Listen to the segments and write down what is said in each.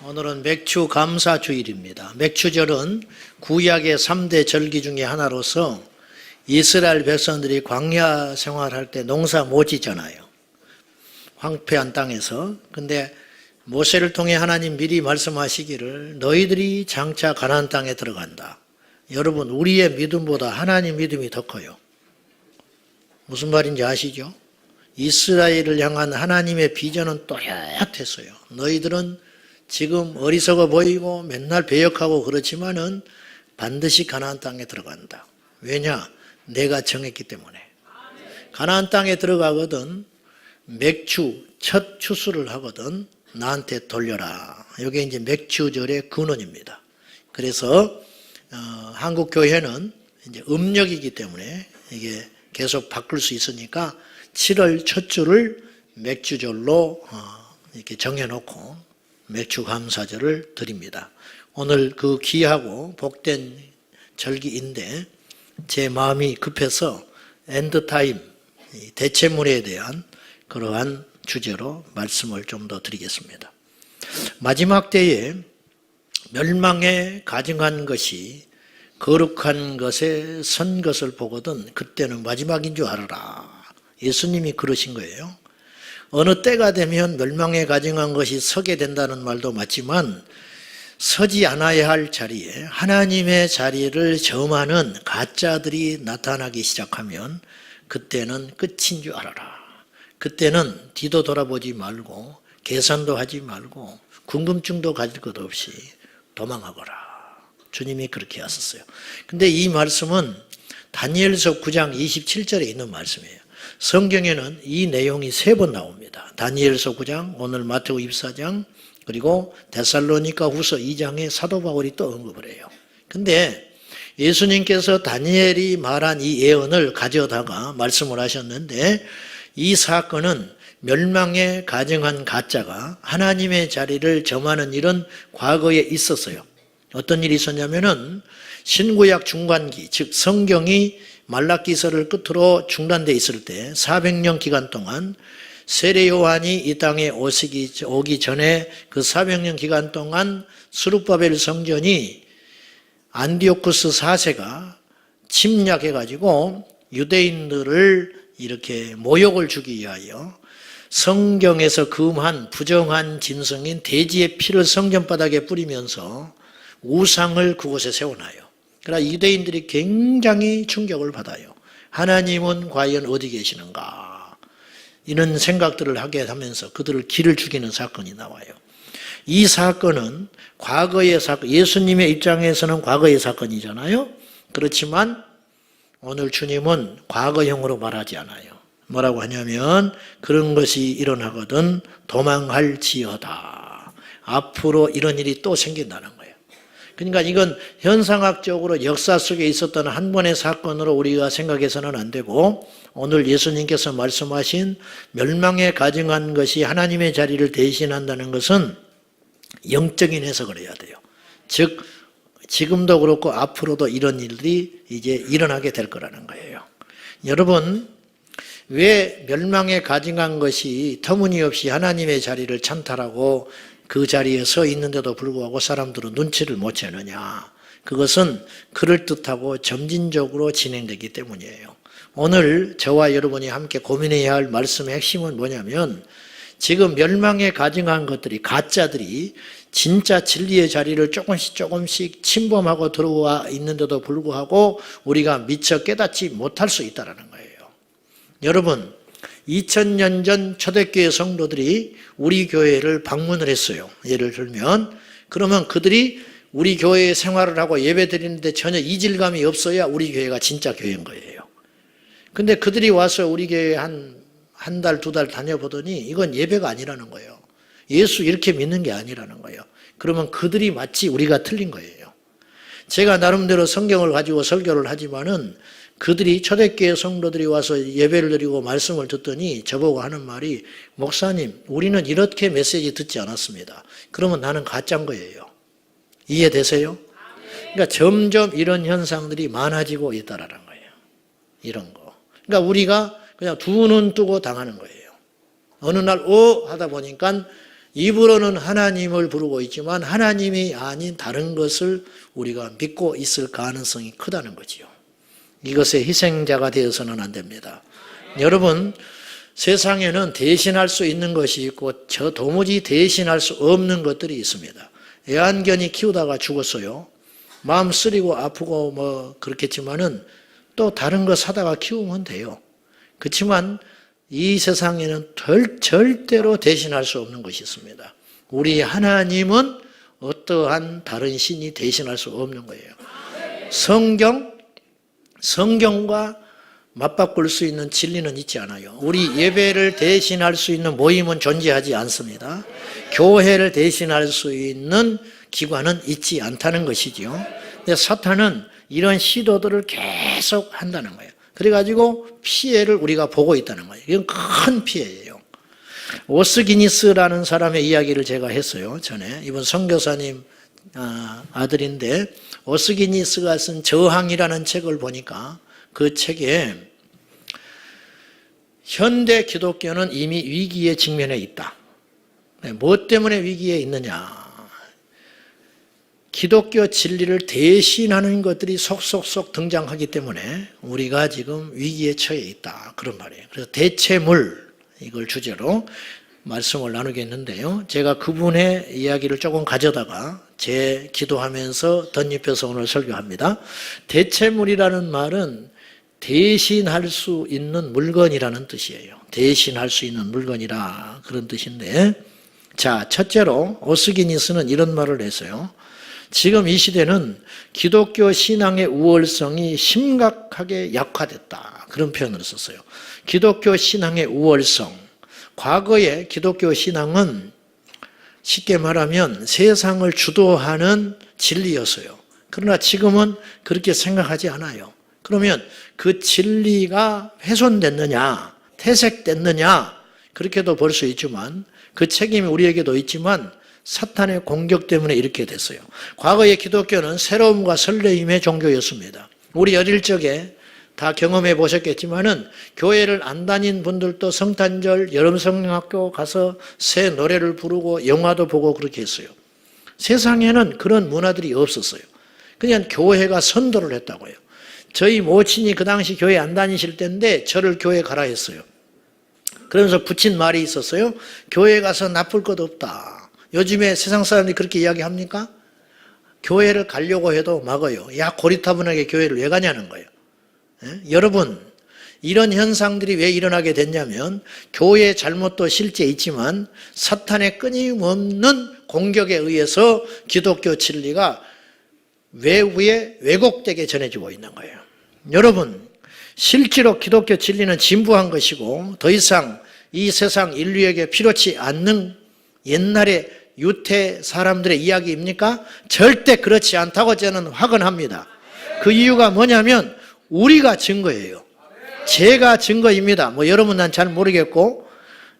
오늘은 맥주 감사 주일입니다. 맥주절은 구약의 3대 절기 중에 하나로서 이스라엘 백성들이 광야 생활할 때 농사 못 짓잖아요. 황폐한 땅에서. 근데 모세를 통해 하나님 미리 말씀하시기를 너희들이 장차 가나안 땅에 들어간다. 여러분, 우리의 믿음보다 하나님 믿음이 더 커요. 무슨 말인지 아시죠? 이스라엘을 향한 하나님의 비전은 또렷했어요. 너희들은 지금 어리석어 보이고 맨날 배역하고 그렇지만은 반드시 가나안 땅에 들어간다. 왜냐? 내가 정했기 때문에. 가나안 땅에 들어가거든 맥주 첫 추수를 하거든 나한테 돌려라. 이게 이제 맥주절의 근원입니다. 그래서 한국 교회는 이제 음력이기 때문에 이게 계속 바꿀 수 있으니까 7월 첫 주를 맥주절로 이렇게 정해놓고 맥주 감사절을 드립니다. 오늘 그 귀하고 복된 절기인데 제 마음이 급해서 엔드타임, 대체물에 대한 그러한 주제로 말씀을 좀 더 드리겠습니다. 마지막 때에 멸망에 가증한 것이 거룩한 것에 선 것을 보거든 그때는 마지막인 줄 알아라. 예수님이 그러신 거예요. 어느 때가 되면 멸망에 가증한 것이 서게 된다는 말도 맞지만 서지 않아야 할 자리에 하나님의 자리를 점하는 가짜들이 나타나기 시작하면 그때는 끝인 줄 알아라. 그때는 뒤도 돌아보지 말고 계산도 하지 말고 궁금증도 가질 것 없이 도망하거라. 주님이 그렇게 하셨어요. 근데 이 말씀은 다니엘서 9장 27절에 있는 말씀이에요. 성경에는 이 내용이 3번 나옵니다. 다니엘서 9장, 오늘 마태복 24장, 그리고 데살로니가 후서 2장에 사도 바울이 또 언급을 해요. 근데 예수님께서 다니엘이 말한 이 예언을 가져다가 말씀을 하셨는데 이 사건은 멸망에 가증한 가짜가 하나님의 자리를 점하는 일은 과거에 있었어요. 어떤 일이 있었냐면은 신구약 중간기, 즉 성경이 말라기서를 끝으로 중단돼 있을 때 400년 기간 동안 세례 요한이 이 땅에 오기 전에 그 400년 기간 동안 스룹바벨 성전이 안디오쿠스 4세가 침략해가지고 유대인들을 이렇게 모욕을 주기 위하여 성경에서 금한 부정한 짐승인 돼지의 피를 성전 바닥에 뿌리면서 우상을 그곳에 세워놔요. 그러나 유대인들이 굉장히 충격을 받아요. 하나님은 과연 어디 계시는가? 이런 생각들을 하게 하면서 그들을 기를 죽이는 사건이 나와요. 이 사건은 과거의 사건, 예수님의 입장에서는 과거의 사건이잖아요. 그렇지만 오늘 주님은 과거형으로 말하지 않아요. 뭐라고 하냐면 그런 것이 일어나거든 도망할지어다. 앞으로 이런 일이 또 생긴다는 거예요. 그러니까 이건 현상학적으로 역사 속에 있었던 한 번의 사건으로 우리가 생각해서는 안 되고 오늘 예수님께서 말씀하신 멸망에 가증한 것이 하나님의 자리를 대신한다는 것은 영적인 해석을 해야 돼요. 즉 지금도 그렇고 앞으로도 이런 일들이 이제 일어나게 될 거라는 거예요. 여러분, 왜 멸망에 가증한 것이 터무니없이 하나님의 자리를 찬탈하고 그 자리에 서 있는데도 불구하고 사람들은 눈치를 못 채느냐? 그것은 그럴듯하고 점진적으로 진행되기 때문이에요. 오늘 저와 여러분이 함께 고민해야 할 말씀의 핵심은 뭐냐면 지금 멸망에 가증한 것들이 가짜들이 진짜 진리의 자리를 조금씩 침범하고 들어와 있는데도 불구하고 우리가 미처 깨닫지 못할 수 있다는 거예요. 여러분, 2000년 전 초대교회 성도들이 우리 교회를 방문을 했어요. 예를 들면 그러면 그들이 우리 교회에 생활을 하고 예배 드리는데 전혀 이질감이 없어야 우리 교회가 진짜 교회인 거예요. 근데 그들이 와서 우리 교회에 한 달, 2달 다녀보더니 이건 예배가 아니라는 거예요. 예수 이렇게 믿는 게 아니라는 거예요. 그러면 그들이 마치 우리가 틀린 거예요. 제가 나름대로 성경을 가지고 설교를 하지만은 그들이 초대교회 성도들이 와서 예배를 드리고 말씀을 듣더니 저보고 하는 말이 목사님, 우리는 이렇게 메시지 듣지 않았습니다. 그러면 나는 가짜인 거예요. 이해되세요? 그러니까 점점 이런 현상들이 많아지고 있다라는 거예요. 이런 거. 그러니까 우리가 그냥 두 눈 뜨고 당하는 거예요. 어느 날 하다 보니까 입으로는 하나님을 부르고 있지만 하나님이 아닌 다른 것을 우리가 믿고 있을 가능성이 크다는 거지요. 이것의 희생자가 되어서는 안 됩니다. 여러분, 세상에는 대신할 수 있는 것이 있고 저 도무지 대신할 수 없는 것들이 있습니다. 애완견이 키우다가 죽었어요. 마음 쓰리고 아프고 뭐 그렇겠지만은 또 다른 거 사다가 키우면 돼요. 그렇지만 이 세상에는 절대로 대신할 수 없는 것이 있습니다. 우리 하나님은 어떠한 다른 신이 대신할 수 없는 거예요. 성경과 맞바꿀 수 있는 진리는 있지 않아요. 우리 예배를 대신할 수 있는 모임은 존재하지 않습니다. 교회를 대신할 수 있는 기관은 있지 않다는 것이죠. 근데 사탄은 이런 시도들을 계속 한다는 거예요. 그래가지고 피해를 우리가 보고 있다는 거예요. 이건 큰 피해예요. 오스기니스라는 사람의 이야기를 제가 했어요. 전에. 이분 선교사님 아들인데 오스기니스가 쓴 저항이라는 책을 보니까 그 책에 현대 기독교는 이미 위기에 직면해 있다. 무엇 때문에 위기에 있느냐. 기독교 진리를 대신하는 것들이 속속속 등장하기 때문에 우리가 지금 위기에 처해 있다. 그런 말이에요. 그래서 대체물, 이걸 주제로 말씀을 나누겠는데요. 제가 그분의 이야기를 조금 가져다가 제 기도하면서 덧입혀서 오늘 설교합니다. 대체물이라는 말은 대신할 수 있는 물건이라는 뜻이에요. 대신할 수 있는 물건이라 그런 뜻인데, 자, 첫째로 오스기니스는 이런 말을 했어요. 지금 이 시대는 기독교 신앙의 우월성이 심각하게 약화됐다. 그런 표현을 썼어요. 기독교 신앙의 우월성. 과거에 기독교 신앙은 쉽게 말하면 세상을 주도하는 진리였어요. 그러나 지금은 그렇게 생각하지 않아요. 그러면 그 진리가 훼손됐느냐, 퇴색됐느냐, 그렇게도 볼 수 있지만 그 책임이 우리에게도 있지만 사탄의 공격 때문에 이렇게 됐어요. 과거의 기독교는 새로움과 설레임의 종교였습니다. 우리 어릴 적에 다 경험해 보셨겠지만은 교회를 안 다닌 분들도 성탄절, 여름성령학교 가서 새 노래를 부르고 영화도 보고 그렇게 했어요. 세상에는 그런 문화들이 없었어요. 그냥 교회가 선도를 했다고요. 저희 모친이 그 당시 교회 안 다니실 때인데 저를 교회 가라 했어요. 그러면서 붙인 말이 있었어요. 교회 가서 나쁠 것 없다. 요즘에 세상 사람들이 그렇게 이야기합니까? 교회를 가려고 해도 막아요. 야, 고리타분하게 교회를 왜 가냐는 거예요. 여러분, 이런 현상들이 왜 일어나게 됐냐면 교회의 잘못도 실제 있지만 사탄의 끊임없는 공격에 의해서 기독교 진리가 외부에 왜곡되게 전해지고 있는 거예요. 여러분, 실제로 기독교 진리는 진부한 것이고 더 이상 이 세상 인류에게 필요치 않는 옛날의 유태 사람들의 이야기입니까? 절대 그렇지 않다고 저는 확언합니다. 그 이유가 뭐냐면 우리가 증거예요. 제가 증거입니다. 뭐 여러분 난 잘 모르겠고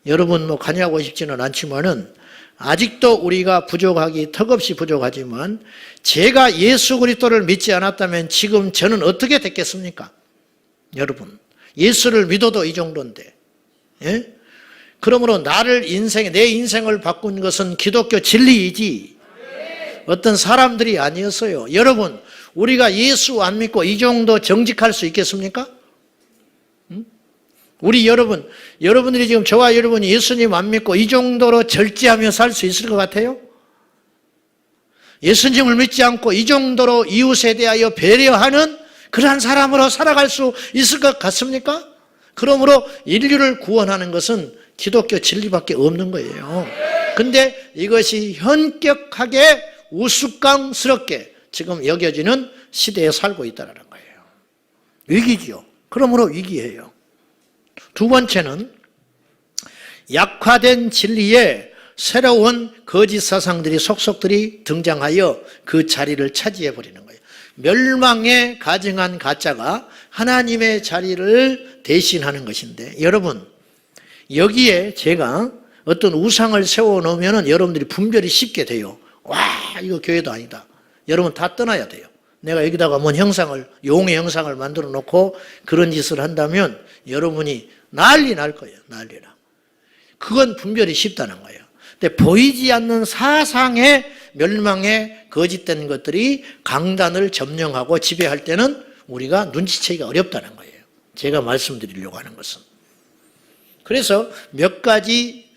여러분 뭐 관여하고 싶지는 않지만은 아직도 우리가 부족하기 턱없이 부족하지만 제가 예수 그리스도를 믿지 않았다면 지금 저는 어떻게 됐겠습니까? 여러분, 예수를 믿어도 이 정도인데, 예? 그러므로 내 인생을 바꾼 것은 기독교 진리이지 어떤 사람들이 아니었어요. 여러분, 우리가 예수 안 믿고 이 정도 정직할 수 있겠습니까? 우리 여러분들이 지금 저와 여러분이 예수님 안 믿고 이 정도로 절제하며 살 수 있을 것 같아요? 예수님을 믿지 않고 이 정도로 이웃에 대하여 배려하는 그러한 사람으로 살아갈 수 있을 것 같습니까? 그러므로 인류를 구원하는 것은 기독교 진리밖에 없는 거예요. 근데 이것이 현격하게 우스꽝스럽게 지금 여겨지는 시대에 살고 있다는 거예요. 위기지요. 그러므로 위기예요. 두 번째는 약화된 진리에 새로운 거짓 사상들이 속속들이 등장하여 그 자리를 차지해버리는 거예요. 멸망에 가증한 가짜가 하나님의 자리를 대신하는 것인데 여러분 여기에 제가 어떤 우상을 세워놓으면 여러분들이 분별이 쉽게 돼요. 와 이거 교회도 아니다. 여러분 다 떠나야 돼요. 내가 여기다가 뭔 형상을 용의 형상을 만들어 놓고 그런 짓을 한다면 여러분이 난리 날 거예요. 난리나. 그건 분별이 쉽다는 거예요. 근데 보이지 않는 사상의 멸망에 거짓된 것들이 강단을 점령하고 지배할 때는 우리가 눈치채기가 어렵다는 거예요. 제가 말씀드리려고 하는 것은. 그래서 몇 가지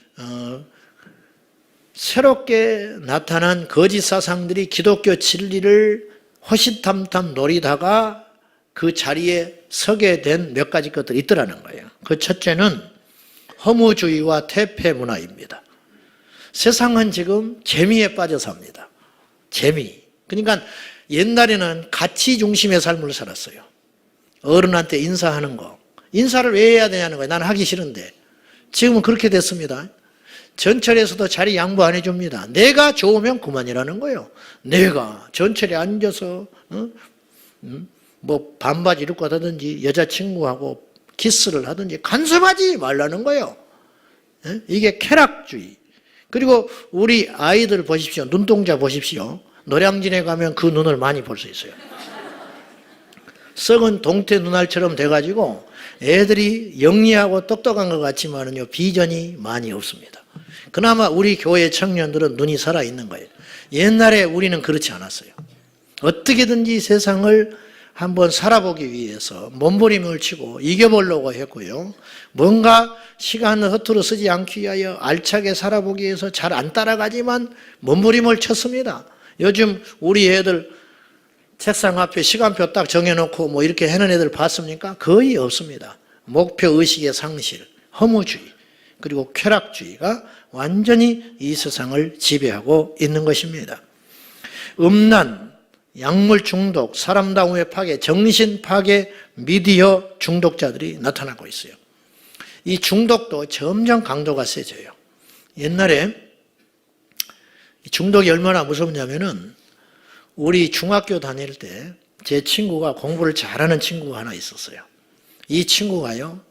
새롭게 나타난 거짓 사상들이 기독교 진리를 호시탐탐 노리다가 그 자리에 서게 된 몇 가지 것들이 있더라는 거예요. 그 첫째는 허무주의와 퇴폐 문화입니다. 세상은 지금 재미에 빠져 삽니다. 재미. 그러니까 옛날에는 가치 중심의 삶을 살았어요. 어른한테 인사하는 거. 인사를 왜 해야 되냐는 거예요. 나는 하기 싫은데. 지금은 그렇게 됐습니다. 전철에서도 자리 양보 안 해줍니다. 내가 좋으면 그만이라는 거예요. 내가 전철에 앉아서 뭐 반바지 입고 하든지 여자친구하고 키스를 하든지 간섭하지 말라는 거예요. 이게 쾌락주의. 그리고 우리 아이들 보십시오. 눈동자 보십시오. 노량진에 가면 그 눈을 많이 볼 수 있어요. 썩은 동태 눈알처럼 돼가지고 애들이 영리하고 똑똑한 것 같지만은요, 비전이 많이 없습니다. 그나마 우리 교회 청년들은 눈이 살아있는 거예요. 옛날에 우리는 그렇지 않았어요. 어떻게든지 세상을 한번 살아보기 위해서 몸부림을 치고 이겨보려고 했고요. 뭔가 시간을 허투루 쓰지 않기 위하여 알차게 살아보기 위해서 잘 안 따라가지만 몸부림을 쳤습니다. 요즘 우리 애들 책상 앞에 시간표 딱 정해놓고 뭐 이렇게 해는 애들 봤습니까? 거의 없습니다. 목표의식의 상실, 허무주의, 그리고 쾌락주의가 완전히 이 세상을 지배하고 있는 것입니다. 음란, 약물 중독, 사람다움의 파괴, 정신 파괴, 미디어 중독자들이 나타나고 있어요. 이 중독도 점점 강도가 세져요. 옛날에 중독이 얼마나 무섭냐면은 우리 중학교 다닐 때 제 친구가 공부를 잘하는 친구가 하나 있었어요. 이 친구가요,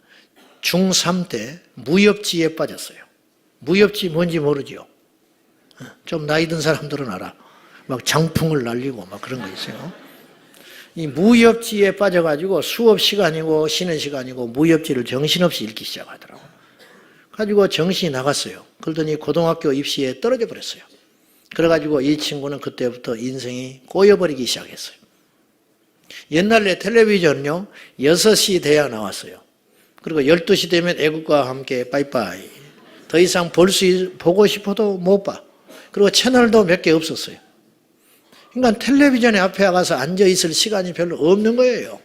중3 때 무협지에 빠졌어요. 무협지 뭔지 모르죠? 좀 나이 든 사람들은 알아. 막 장풍을 날리고 막 그런 거 있어요. 이 무협지에 빠져가지고 수업 시간이고 쉬는 시간이고 무협지를 정신없이 읽기 시작하더라고요. 가지고 정신이 나갔어요. 그러더니 고등학교 입시에 떨어져 버렸어요. 그래가지고 이 친구는 그때부터 인생이 꼬여버리기 시작했어요. 옛날에 텔레비전요, 6시 돼야 나왔어요. 그리고 12시 되면 애국가와 함께 빠이빠이. 더 이상 보고 싶어도 못 봐. 그리고 채널도 몇 개 없었어요. 그러니까 텔레비전에 앞에 가서 앉아있을 시간이 별로 없는 거예요.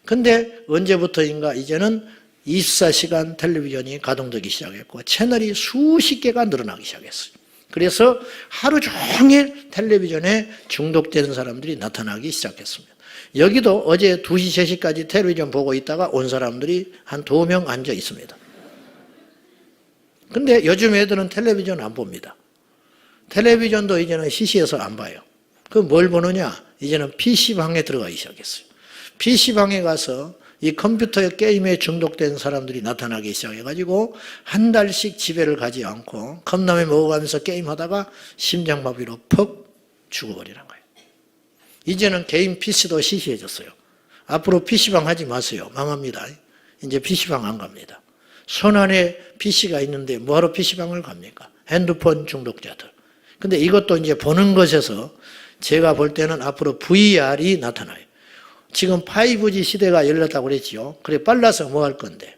근데 언제부터인가 이제는 24시간 텔레비전이 가동되기 시작했고 채널이 수십 개가 늘어나기 시작했어요. 그래서 하루 종일 텔레비전에 중독되는 사람들이 나타나기 시작했습니다. 여기도 어제 2시, 3시까지 텔레비전 보고 있다가 온 사람들이 한 2명 앉아 있습니다. 근데 요즘 애들은 텔레비전 안 봅니다. 텔레비전도 이제는 시시해서 안 봐요. 그럼 뭘 보느냐? 이제는 PC방에 들어가기 시작했어요. PC방에 가서 이 컴퓨터 게임에 중독된 사람들이 나타나기 시작해가지고 한 달씩 집에를 가지 않고 컵라면 먹어가면서 게임하다가 심장마비로 퍽 죽어버리는 거예요. 이제는 개인 PC도 시시해졌어요. 앞으로 PC방 하지 마세요. 망합니다. 이제 PC방 안 갑니다. 손 안에 PC가 있는데 뭐하러 PC방을 갑니까? 핸드폰 중독자들. 근데 이것도 이제 보는 것에서 제가 볼 때는 앞으로 VR이 나타나요. 지금 5G 시대가 열렸다고 그랬지요. 그래 빨라서 뭐 할 건데.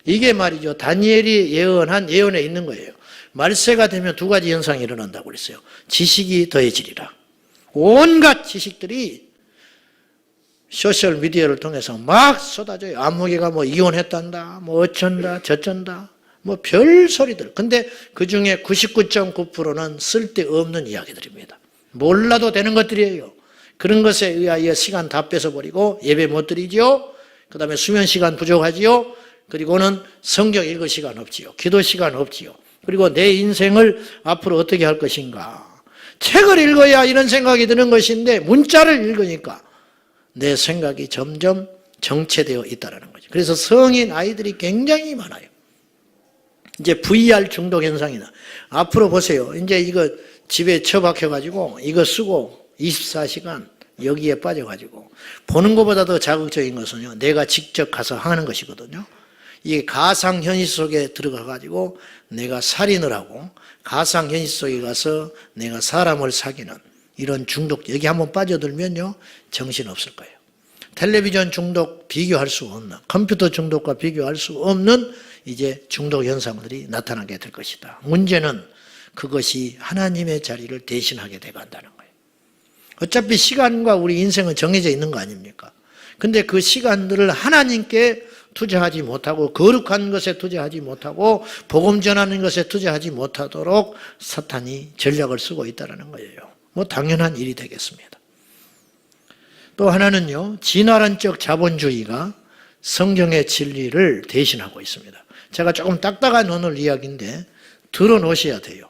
이게 말이죠. 다니엘이 예언한 예언에 있는 거예요. 말세가 되면 2가지 현상이 일어난다고 그랬어요. 지식이 더해지리라. 온갖 지식들이 소셜미디어를 통해서 막 쏟아져요. 안목이가 뭐 이혼했단다, 뭐 어쩐다, 저쩐다, 뭐 별 소리들. 근데 그 중에 99.9%는 쓸데없는 이야기들입니다. 몰라도 되는 것들이에요. 그런 것에 의하여 시간 다 뺏어버리고 예배 못 드리죠. 그 다음에 수면 시간 부족하지요. 그리고는 성경 읽을 시간 없지요. 기도 시간 없지요. 그리고 내 인생을 앞으로 어떻게 할 것인가. 책을 읽어야 이런 생각이 드는 것인데 문자를 읽으니까 내 생각이 점점 정체되어 있다는 거죠. 그래서 성인 아이들이 굉장히 많아요. 이제 VR 중독 현상이나 앞으로 보세요. 이제 이거 집에 처박혀가지고 이거 쓰고 24시간 여기에 빠져가지고 보는 것보다 더 자극적인 것은요, 내가 직접 가서 하는 것이거든요. 이게 가상현실 속에 들어가가지고 내가 살인을 하고 가상현실 속에 가서 내가 사람을 사귀는 이런 중독, 여기 한번 빠져들면요, 정신없을 거예요. 텔레비전 중독 비교할 수 없는, 컴퓨터 중독과 비교할 수 없는 이제 중독 현상들이 나타나게 될 것이다. 문제는 그것이 하나님의 자리를 대신하게 돼간다는 거예요. 어차피 시간과 우리 인생은 정해져 있는 거 아닙니까? 근데 그 시간들을 하나님께 투자하지 못하고 거룩한 것에 투자하지 못하고 복음 전하는 것에 투자하지 못하도록 사탄이 전략을 쓰고 있다는 거예요. 뭐 당연한 일이 되겠습니다. 또 하나는요, 진화론적 자본주의가 성경의 진리를 대신하고 있습니다. 제가 조금 딱딱한 오늘 이야기인데 들어놓으셔야 돼요.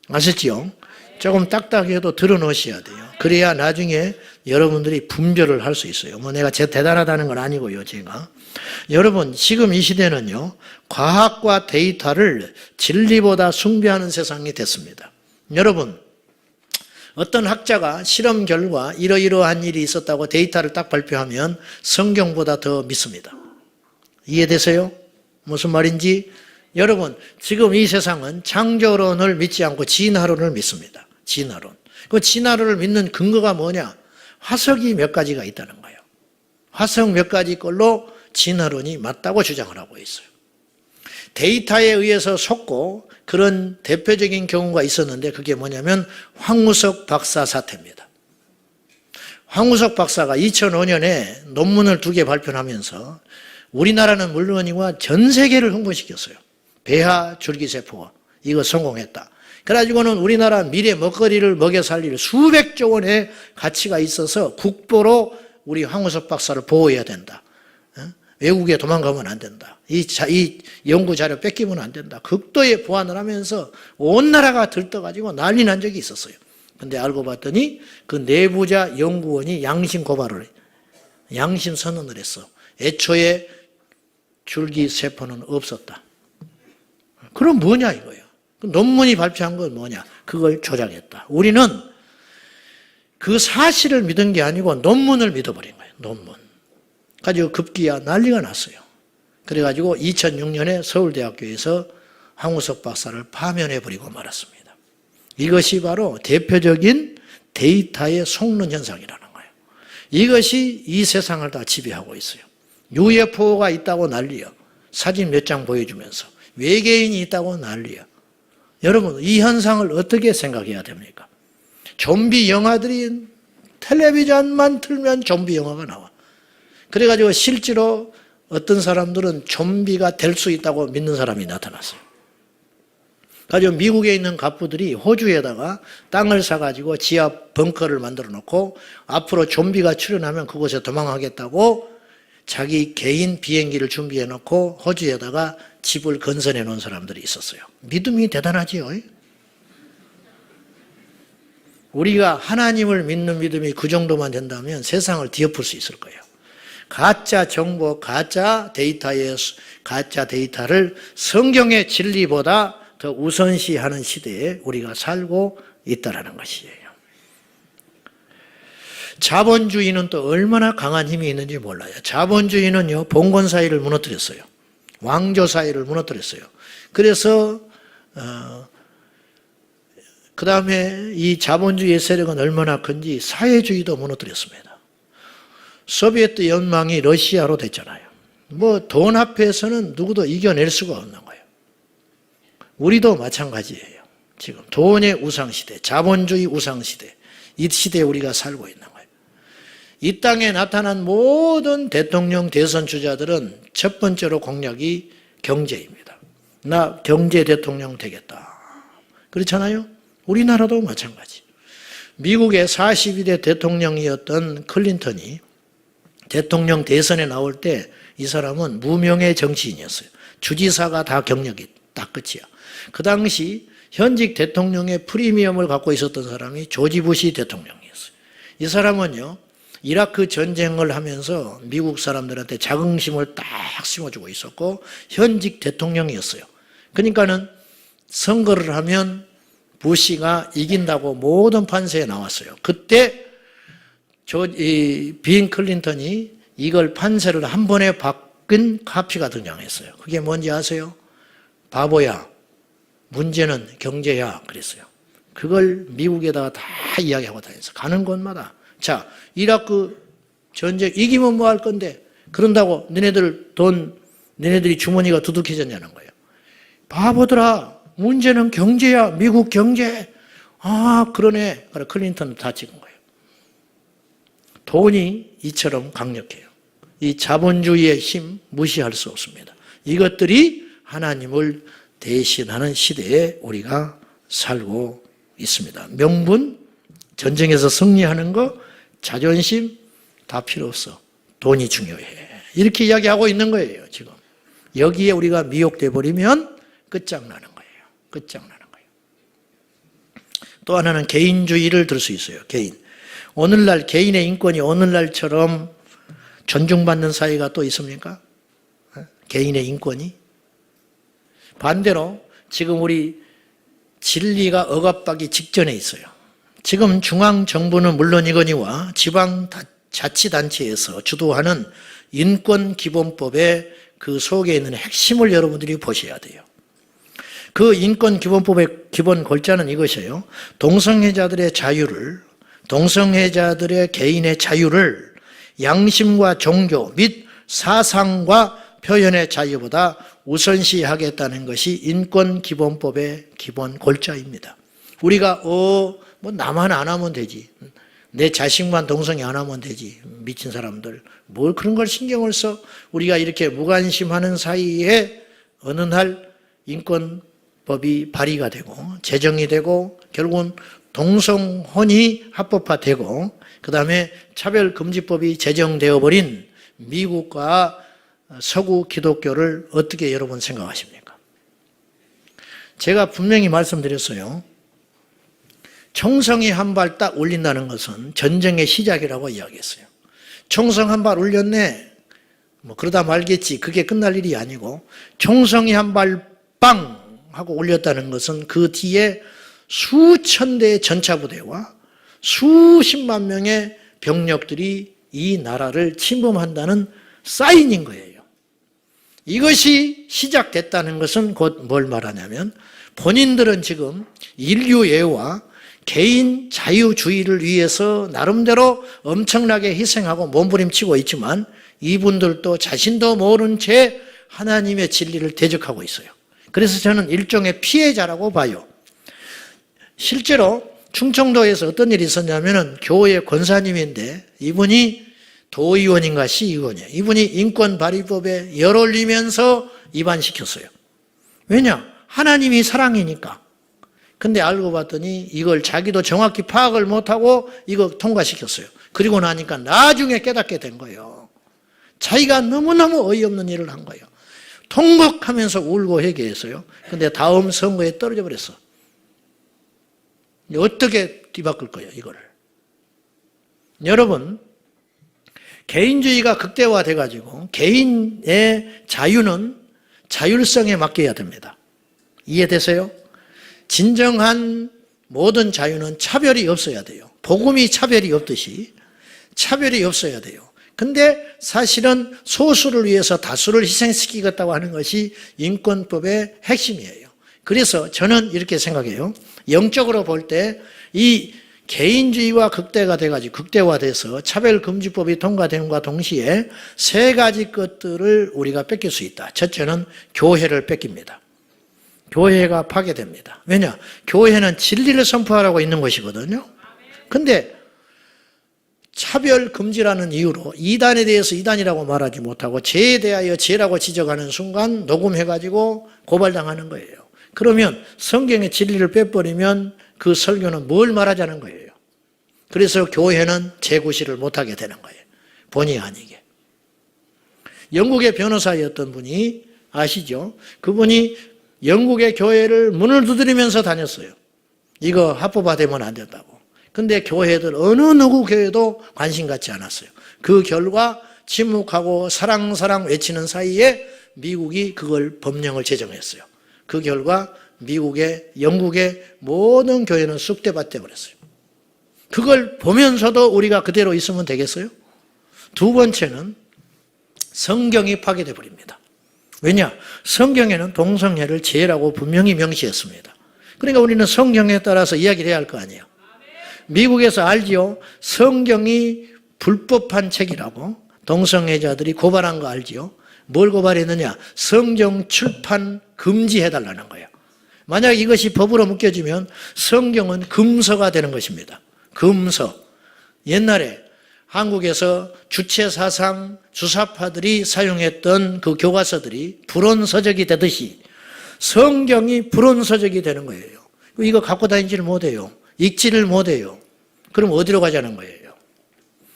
아셨지요? 조금 딱딱해도 들어놓으셔야 돼요. 그래야 나중에 여러분들이 분별을 할 수 있어요. 뭐 내가 대단하다는 건 아니고요, 제가. 여러분, 지금 이 시대는요, 과학과 데이터를 진리보다 숭배하는 세상이 됐습니다. 여러분, 어떤 학자가 실험 결과 이러이러한 일이 있었다고 데이터를 딱 발표하면 성경보다 더 믿습니다. 이해되세요? 무슨 말인지? 여러분, 지금 이 세상은 창조론을 믿지 않고 진화론을 믿습니다. 진화론. 그 진화론을 믿는 근거가 뭐냐? 화석이 몇 가지가 있다는 거예요. 화석 몇 가지 걸로 진화론이 맞다고 주장을 하고 있어요. 데이터에 의해서 속고 그런 대표적인 경우가 있었는데 그게 뭐냐면 황우석 박사 사태입니다. 황우석 박사가 2005년에 논문을 2개 발표하면서 우리나라는 물론이고 전 세계를 흥분시켰어요. 배아 줄기세포 이거 성공했다. 그래가지고는 우리나라 미래 먹거리를 먹여 살릴 수백조 원의 가치가 있어서 국보로 우리 황우석 박사를 보호해야 된다. 외국에 도망가면 안 된다. 이 연구 자료 뺏기면 안 된다. 극도의 보완을 하면서 온 나라가 들떠가지고 난리 난 적이 있었어요. 근데 알고 봤더니 그 내부자 연구원이 양심 고발을, 양심 선언을 했어. 애초에 줄기세포는 없었다. 그럼 뭐냐 이거예요. 논문이 발표한 건 뭐냐? 그걸 조작했다. 우리는 그 사실을 믿은 게 아니고 논문을 믿어버린 거예요. 논문. 가지고 급기야 난리가 났어요. 그래가지고 2006년에 서울대학교에서 황우석 박사를 파면해버리고 말았습니다. 이것이 바로 대표적인 데이터의 속는 현상이라는 거예요. 이것이 이 세상을 다 지배하고 있어요. UFO가 있다고 난리야. 사진 몇 장 보여주면서. 외계인이 있다고 난리야. 여러분, 이 현상을 어떻게 생각해야 됩니까? 좀비 영화들이 텔레비전만 틀면 좀비 영화가 나와. 그래가지고 실제로 어떤 사람들은 좀비가 될 수 있다고 믿는 사람이 나타났어요. 가지고 미국에 있는 갑부들이 호주에다가 땅을 사가지고 지하 벙커를 만들어 놓고 앞으로 좀비가 출현하면 그곳에 도망하겠다고 자기 개인 비행기를 준비해 놓고 호주에다가 집을 건설해 놓은 사람들이 있었어요. 믿음이 대단하지요. 우리가 하나님을 믿는 믿음이 그 정도만 된다면 세상을 뒤엎을 수 있을 거예요. 가짜 정보, 가짜 데이터를 성경의 진리보다 더 우선시하는 시대에 우리가 살고 있다는 것이에요. 자본주의는 또 얼마나 강한 힘이 있는지 몰라요. 자본주의는요, 봉건사회를 무너뜨렸어요. 왕조사회를 무너뜨렸어요. 그래서 그 다음에 이 자본주의의 세력은 얼마나 큰지 사회주의도 무너뜨렸습니다. 소비에트 연망이 러시아로 됐잖아요. 뭐 돈 앞에서는 누구도 이겨낼 수가 없는 거예요. 우리도 마찬가지예요. 지금 돈의 우상시대, 자본주의 우상시대, 이 시대에 우리가 살고 있는 거예요. 이 땅에 나타난 모든 대통령 대선 주자들은 첫 번째로 공약이 경제입니다. 나 경제 대통령 되겠다. 그렇잖아요? 우리나라도 마찬가지. 미국의 42대 대통령이었던 클린턴이 대통령 대선에 나올 때 이 사람은 무명의 정치인이었어요. 주지사가 다 경력이 딱 끝이야. 그 당시 현직 대통령의 프리미엄을 갖고 있었던 사람이 조지 부시 대통령이었어요. 이 사람은요, 이라크 전쟁을 하면서 미국 사람들한테 자긍심을 딱 심어주고 있었고 현직 대통령이었어요. 그러니까는 선거를 하면 부시가 이긴다고 모든 판세에 나왔어요. 그때 빈 클린턴이 이걸 판세를 한 번에 바뀐 카피가 등장했어요. 그게 뭔지 아세요? 바보야, 문제는 경제야 그랬어요. 그걸 미국에다가 다 이야기하고 다녔어요. 가는 곳마다. 자, 이라크 전쟁 이기면 뭐 할 건데, 그런다고 너네들이 주머니가 두둑해졌냐는 거예요. 바보들아, 문제는 경제야, 미국 경제. 아, 그러네. 그래, 클린턴은 다 찍은 거예요. 돈이 이처럼 강력해요. 이 자본주의의 힘 무시할 수 없습니다. 이것들이 하나님을 대신하는 시대에 우리가 살고 있습니다. 명분, 전쟁에서 승리하는 거, 자존심 다 필요 없어. 돈이 중요해. 이렇게 이야기하고 있는 거예요, 지금. 여기에 우리가 미혹돼 버리면 끝장나는 거예요. 끝장나는 거예요. 또 하나는 개인주의를 들 수 있어요. 개인. 오늘날 개인의 인권이 오늘날처럼 존중받는 사회가 또 있습니까? 개인의 인권이? 반대로 지금 우리 진리가 억압받기 직전에 있어요. 지금 중앙정부는 물론이거니와 지방자치단체에서 주도하는 인권기본법의 그 속에 있는 핵심을 여러분들이 보셔야 돼요. 그 인권기본법의 기본 골자는 이것이에요. 동성애자들의 개인의 자유를 양심과 종교 및 사상과 표현의 자유보다 우선시하겠다는 것이 인권기본법의 기본 골자입니다. 우리가 뭐 나만 안 하면 되지, 내 자식만 동성애 안 하면 되지, 미친 사람들 뭘 그런 걸 신경을 써. 우리가 이렇게 무관심하는 사이에 어느 날 인권법이 발의가 되고 제정이 되고 결국은 동성혼이 합법화되고 그 다음에 차별금지법이 제정되어 버린 미국과 서구 기독교를 어떻게 여러분 생각하십니까? 제가 분명히 말씀드렸어요. 총성이 한 발 딱 울린다는 것은 전쟁의 시작이라고 이야기했어요. 총성 한 발 울렸네. 그러다 말겠지. 그게 끝날 일이 아니고 총성이 한 발 빵 하고 울렸다는 것은 그 뒤에 수천 대의 전차부대와 수십만 명의 병력들이 이 나라를 침범한다는 사인인 거예요. 이것이 시작됐다는 것은 곧 뭘 말하냐면 본인들은 지금 인류애와 개인 자유주의를 위해서 나름대로 엄청나게 희생하고 몸부림치고 있지만 이분들도 자신도 모른 채 하나님의 진리를 대적하고 있어요. 그래서 저는 일종의 피해자라고 봐요. 실제로 충청도에서 어떤 일이 있었냐면은 교회 권사님인데 이분이 도의원인가 시의원이에요. 이분이 인권발의법에 열 올리면서 위반시켰어요. 왜냐? 하나님이 사랑이니까. 근데 알고 봤더니 이걸 자기도 정확히 파악을 못하고 이거 통과시켰어요. 그리고 나니까 나중에 깨닫게 된 거예요. 자기가 너무너무 어이없는 일을 한 거예요. 통곡하면서 울고 회개했어요. 근데 다음 선거에 떨어져 버렸어. 어떻게 뒤바꿀 거예요, 이거를? 여러분, 개인주의가 극대화돼가지고 개인의 자유는 자율성에 맡겨야 됩니다. 이해되세요? 진정한 모든 자유는 차별이 없어야 돼요. 복음이 차별이 없듯이 차별이 없어야 돼요. 근데 사실은 소수를 위해서 다수를 희생시키겠다고 하는 것이 인권법의 핵심이에요. 그래서 저는 이렇게 생각해요. 영적으로 볼 때 이 개인주의와 극대화돼서 차별금지법이 통과됨과 동시에 세 가지 것들을 우리가 뺏길 수 있다. 첫째는 교회를 뺏깁니다. 교회가 파괴됩니다. 왜냐? 교회는 진리를 선포하라고 있는 것이거든요. 근데 차별금지라는 이유로 이단에 대해서 이단이라고 말하지 못하고 죄에 대하여 죄라고 지적하는 순간 녹음해가지고 고발당하는 거예요. 그러면 성경의 진리를 빼버리면 그 설교는 뭘 말하자는 거예요. 그래서 교회는 재구실을 못하게 되는 거예요. 본의 아니게. 영국의 변호사였던 분이 아시죠? 그분이 영국의 교회를 문을 두드리면서 다녔어요. 이거 합법화되면 안 된다고. 근데 교회들 어느 누구 교회도 관심 갖지 않았어요. 그 결과 침묵하고 사랑 외치는 사이에 미국이 그걸 법령을 제정했어요. 그 결과 영국의 모든 교회는 쑥대밭 돼버렸어요. 그걸 보면서도 우리가 그대로 있으면 되겠어요? 두 번째는 성경이 파괴돼 버립니다. 왜냐? 성경에는 동성애를 죄라고 분명히 명시했습니다. 그러니까 우리는 성경에 따라서 이야기를 해야 할 거 아니에요. 미국에서 알지요? 성경이 불법한 책이라고 동성애자들이 고발한 거 알지요? 뭘 고발했느냐? 성경 출판 금지해달라는 거예요. 만약 이것이 법으로 묶여지면 성경은 금서가 되는 것입니다. 금서. 옛날에 한국에서 주체사상 주사파들이 사용했던 그 교과서들이 불온서적이 되듯이 성경이 불온서적이 되는 거예요. 이거 갖고 다니지를 못해요. 읽지를 못해요. 그럼 어디로 가자는 거예요?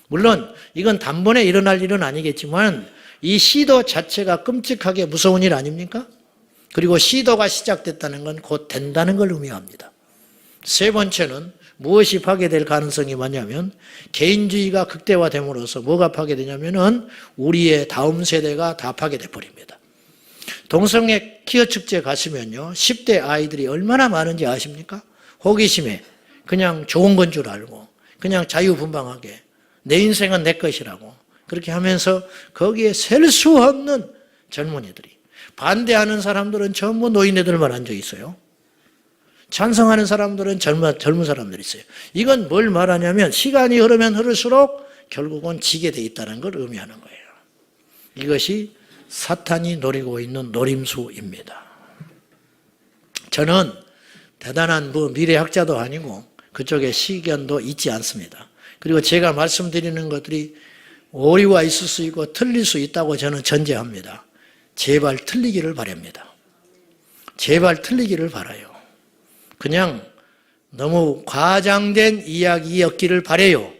물론 이건 단번에 일어날 일은 아니겠지만 이 시도 자체가 끔찍하게 무서운 일 아닙니까? 그리고 시도가 시작됐다는 건 곧 된다는 걸 의미합니다. 세 번째는 무엇이 파괴될 가능성이 많냐면 개인주의가 극대화됨으로써 뭐가 파괴되냐면은 우리의 다음 세대가 다 파괴돼 버립니다. 동성애 키어 축제 가시면요 10대 아이들이 얼마나 많은지 아십니까? 호기심에 그냥 좋은 건 줄 알고 그냥 자유분방하게 내 인생은 내 것이라고 그렇게 하면서 거기에 셀 수 없는 젊은이들이 반대하는 사람들은 전부 노인네들만 앉아 있어요. 찬성하는 사람들은 젊은 사람들이 있어요. 이건 뭘 말하냐면 시간이 흐르면 흐를수록 결국은 지게 돼 있다는 걸 의미하는 거예요. 이것이 사탄이 노리고 있는 노림수입니다. 저는 대단한 미래학자도 아니고 그쪽에 시견도 있지 않습니다. 그리고 제가 말씀드리는 것들이 오류가 있을 수 있고 틀릴 수 있다고 저는 전제합니다. 제발 틀리기를 바랍니다. 제발 틀리기를 바라요. 그냥 너무 과장된 이야기였기를 바라요.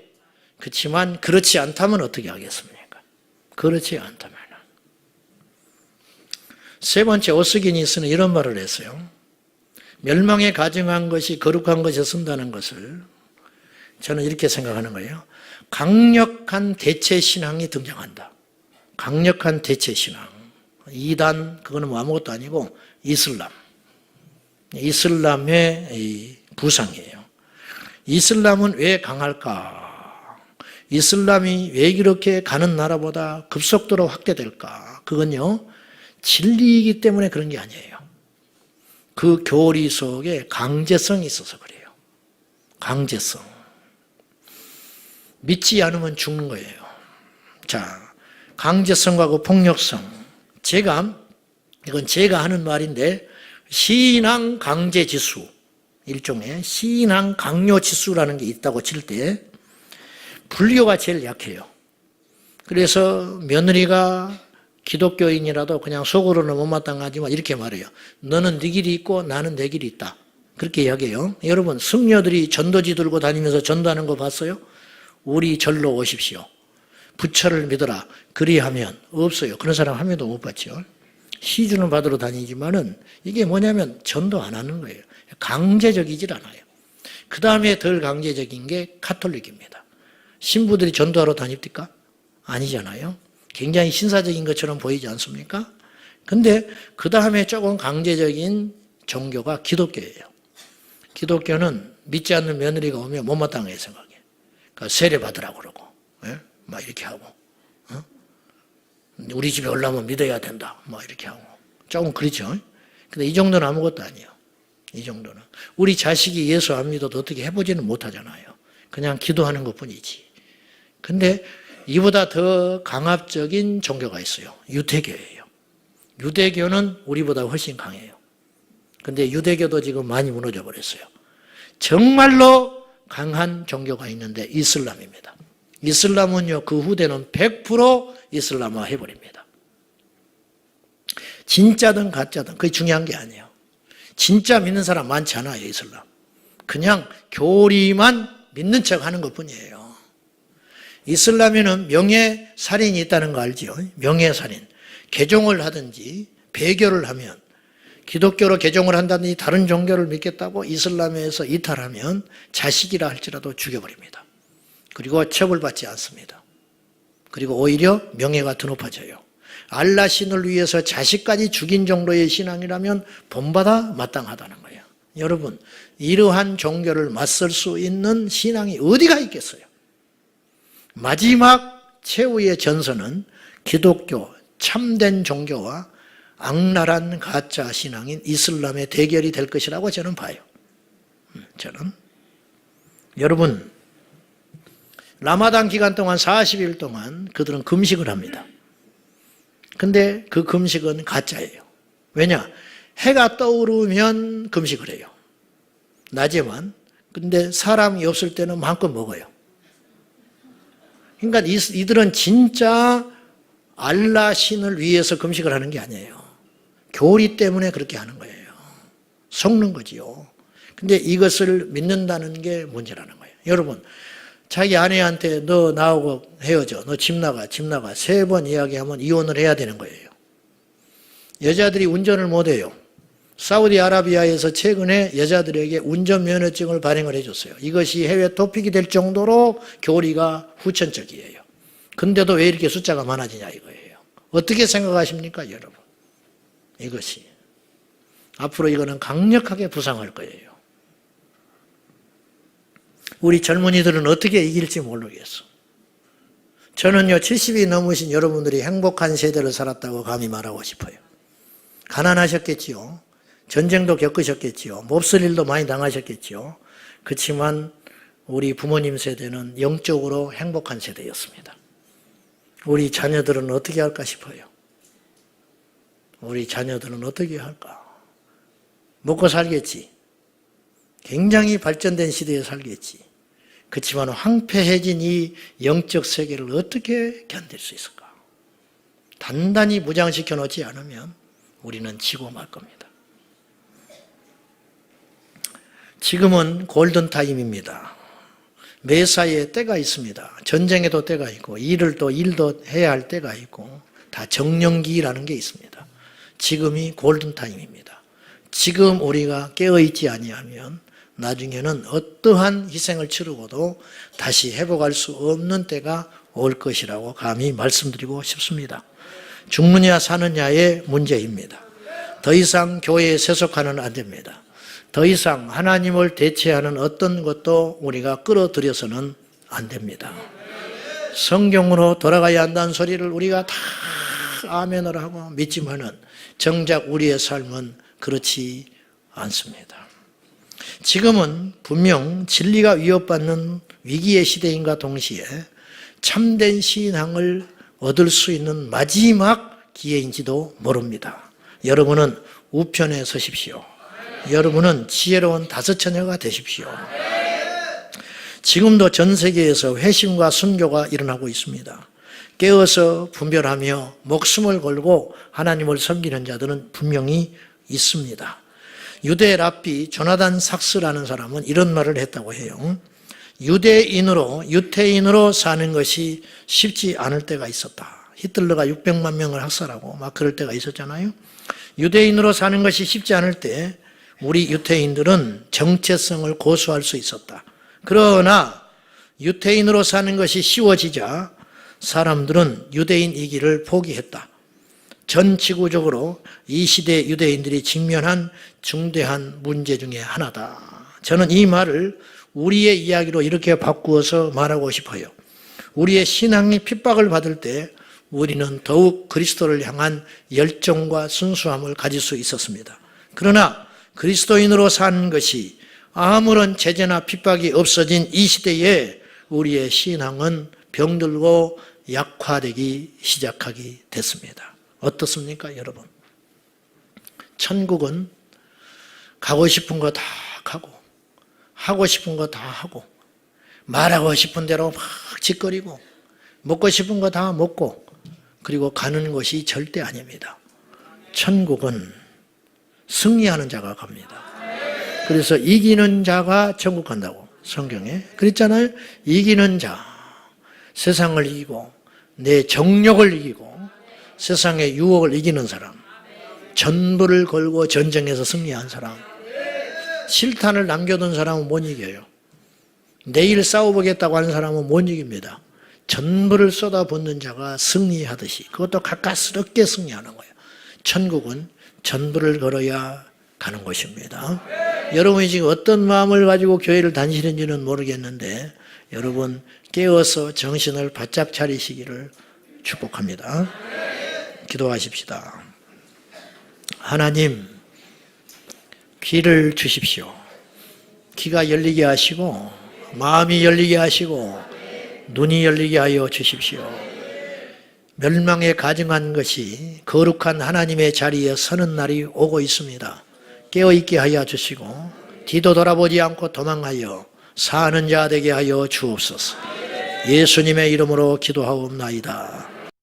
그렇지만 그렇지 않다면 어떻게 하겠습니까? 그렇지 않다면. 세 번째 오스기니스는 이런 말을 했어요. 멸망에 가증한 것이 거룩한 것에 쓴다는 것을 저는 이렇게 생각하는 거예요. 강력한 대체 신앙이 등장한다. 강력한 대체 신앙. 이단 그거는 뭐 아무것도 아니고 이슬람. 이슬람의 부상이에요. 이슬람은 왜 강할까? 이슬람이 왜 이렇게 가는 나라보다 급속도로 확대될까? 그건요. 진리이기 때문에 그런 게 아니에요. 그 교리 속에 강제성이 있어서 그래요. 강제성. 믿지 않으면 죽는 거예요. 자, 강제성과 폭력성. 이건 제가 하는 말인데, 신앙 강제 지수. 일종의 신앙 강요 지수라는 게 있다고 칠 때, 불교가 제일 약해요. 그래서 며느리가 기독교인이라도 그냥 속으로는 못마땅하지만 이렇게 말해요. 너는 네 길이 있고 나는 내 길이 있다. 그렇게 이야기해요. 여러분 승려들이 전도지 들고 다니면서 전도하는 거 봤어요? 우리 절로 오십시오. 부처를 믿어라. 그리하면 없어요. 그런 사람 한 명도 못 봤죠. 시주는 받으러 다니지만은 이게 뭐냐면 전도 안 하는 거예요. 강제적이질 않아요. 그 다음에 덜 강제적인 게 카톨릭입니다. 신부들이 전도하러 다닙니까? 아니잖아요. 굉장히 신사적인 것처럼 보이지 않습니까? 근데 그 다음에 조금 강제적인 종교가 기독교예요. 기독교는 믿지 않는 며느리가 오면 못마땅하게 생각해. 그러니까 세례 받으라고 그러고, 예? 막 이렇게 하고, 우리 집에 올라오면 믿어야 된다. 막 이렇게 하고. 조금 그렇죠. 근데 이 정도는 아무것도 아니에요. 이 정도는. 우리 자식이 예수 안 믿어도 어떻게 해보지는 못하잖아요. 그냥 기도하는 것 뿐이지. 근데 이보다 더 강압적인 종교가 있어요. 유대교예요. 유대교는 우리보다 훨씬 강해요. 근데 유대교도 지금 많이 무너져 버렸어요. 정말로 강한 종교가 있는데 이슬람입니다. 이슬람은요, 그 후대는 100% 이슬람화 해버립니다. 진짜든 가짜든 그게 중요한 게 아니에요. 진짜 믿는 사람 많지 않아요, 이슬람. 그냥 교리만 믿는 척 하는 것 뿐이에요. 이슬람에는 명예살인이 있다는 거 알지요? 명예살인. 개종을 하든지 배교를 하면 기독교로 개종을 한다든지 다른 종교를 믿겠다고 이슬람에서 이탈하면 자식이라 할지라도 죽여버립니다. 그리고 처벌받지 않습니다. 그리고 오히려 명예가 더 높아져요. 알라 신을 위해서 자식까지 죽인 정도의 신앙이라면 본받아 마땅하다는 거예요. 여러분, 이러한 종교를 맞설 수 있는 신앙이 어디가 있겠어요? 마지막 최후의 전선은 기독교 참된 종교와 악랄한 가짜 신앙인 이슬람의 대결이 될 것이라고 저는 봐요. 저는 여러분 라마단 기간 동안 40일 동안 그들은 금식을 합니다. 근데 그 금식은 가짜예요. 왜냐? 해가 떠오르면 금식을 해요. 낮에만. 근데 사람이 없을 때는 마음껏 먹어요. 그러니까 이들은 진짜 알라 신을 위해서 금식을 하는 게 아니에요. 교리 때문에 그렇게 하는 거예요. 속는 거지요. 근데 이것을 믿는다는 게 문제라는 거예요. 여러분, 자기 아내한테 너 나하고 헤어져. 너 집 나가. 3번 이야기하면 이혼을 해야 되는 거예요. 여자들이 운전을 못해요. 사우디아라비아에서 최근에 여자들에게 운전면허증을 발행을 해줬어요. 이것이 해외 토픽이 될 정도로 교리가 후천적이에요. 근데도 왜 이렇게 숫자가 많아지냐 이거예요. 어떻게 생각하십니까, 여러분? 이것이. 앞으로 이거는 강력하게 부상할 거예요. 우리 젊은이들은 어떻게 이길지 모르겠어. 저는요, 70이 넘으신 여러분들이 행복한 세대를 살았다고 감히 말하고 싶어요. 가난하셨겠지요. 전쟁도 겪으셨겠지요. 몹쓸 일도 많이 당하셨겠지요. 그렇지만 우리 부모님 세대는 영적으로 행복한 세대였습니다. 우리 자녀들은 어떻게 할까 싶어요. 우리 자녀들은 어떻게 할까? 먹고 살겠지. 굉장히 발전된 시대에 살겠지. 그렇지만 황폐해진 이 영적 세계를 어떻게 견딜 수 있을까? 단단히 무장시켜 놓지 않으면 우리는 지고 말 겁니다. 지금은 골든타임입니다. 매사에 때가 있습니다. 전쟁에도 때가 있고 일도 해야 할 때가 있고 다 정령기라는 게 있습니다. 지금이 골든타임입니다. 지금 우리가 깨어있지 아니하면 나중에는 어떠한 희생을 치르고도 다시 회복할 수 없는 때가 올 것이라고 감히 말씀드리고 싶습니다. 죽느냐 사느냐의 문제입니다. 더 이상 교회에 세속화는 안 됩니다. 더 이상 하나님을 대체하는 어떤 것도 우리가 끌어들여서는 안 됩니다. 성경으로 돌아가야 한다는 소리를 우리가 다 아멘을 하고 믿지만은 정작 우리의 삶은 그렇지 않습니다. 지금은 분명 진리가 위협받는 위기의 시대인가 동시에 참된 신앙을 얻을 수 있는 마지막 기회인지도 모릅니다. 여러분은 우편에 서십시오. 여러분은 지혜로운 다섯 처녀가 되십시오. 지금도 전 세계에서 회심과 순교가 일어나고 있습니다. 깨어서 분별하며 목숨을 걸고 하나님을 섬기는 자들은 분명히 있습니다. 유대 랍비 조나단 삭스라는 사람은 이런 말을 했다고 해요. 유태인으로 사는 것이 쉽지 않을 때가 있었다. 히틀러가 600만 명을 학살하고 막 그럴 때가 있었잖아요. 유대인으로 사는 것이 쉽지 않을 때 우리 유태인들은 정체성을 고수할 수 있었다. 그러나 유태인으로 사는 것이 쉬워지자 사람들은 유대인이기를 포기했다. 전 지구적으로 이 시대 유대인들이 직면한 중대한 문제 중에 하나다. 저는 이 말을 우리의 이야기로 이렇게 바꾸어서 말하고 싶어요. 우리의 신앙이 핍박을 받을 때 우리는 더욱 그리스도를 향한 열정과 순수함을 가질 수 있었습니다. 그러나 그리스도인으로 사는 것이 아무런 제재나 핍박이 없어진 이 시대에 우리의 신앙은 병들고 약화되기 시작하게 됐습니다. 어떻습니까, 여러분? 천국은 가고 싶은 거 다 가고 하고 싶은 거 다 하고 말하고 싶은 대로 막 짓거리고 먹고 싶은 거 다 먹고 그리고 가는 것이 절대 아닙니다. 천국은 승리하는 자가 갑니다. 그래서 이기는 자가 천국 간다고 성경에 그랬잖아요. 이기는 자, 세상을 이기고 내 정욕을 이기고 세상의 유혹을 이기는 사람, 전부를 걸고 전쟁에서 승리한 사람, 실탄을 남겨둔 사람은 못 이겨요. 내일 싸워보겠다고 하는 사람은 못 이깁니다. 전부를 쏟아붓는 자가 승리하듯이 그것도 가까스럽게 승리하는 거예요. 천국은 전부를 걸어야 가는 것입니다. 여러분이 지금 어떤 마음을 가지고 교회를 다니시는지는 모르겠는데 여러분 깨어서 정신을 바짝 차리시기를 축복합니다. 기도하십시다. 하나님, 귀를 주십시오. 귀가 열리게 하시고 마음이 열리게 하시고 눈이 열리게 하여 주십시오. 멸망에 가증한 것이 거룩한 하나님의 자리에 서는 날이 오고 있습니다. 깨어있게 하여 주시고 뒤도 돌아보지 않고 도망하여 사는 자 되게 하여 주옵소서. 예수님의 이름으로 기도하옵나이다.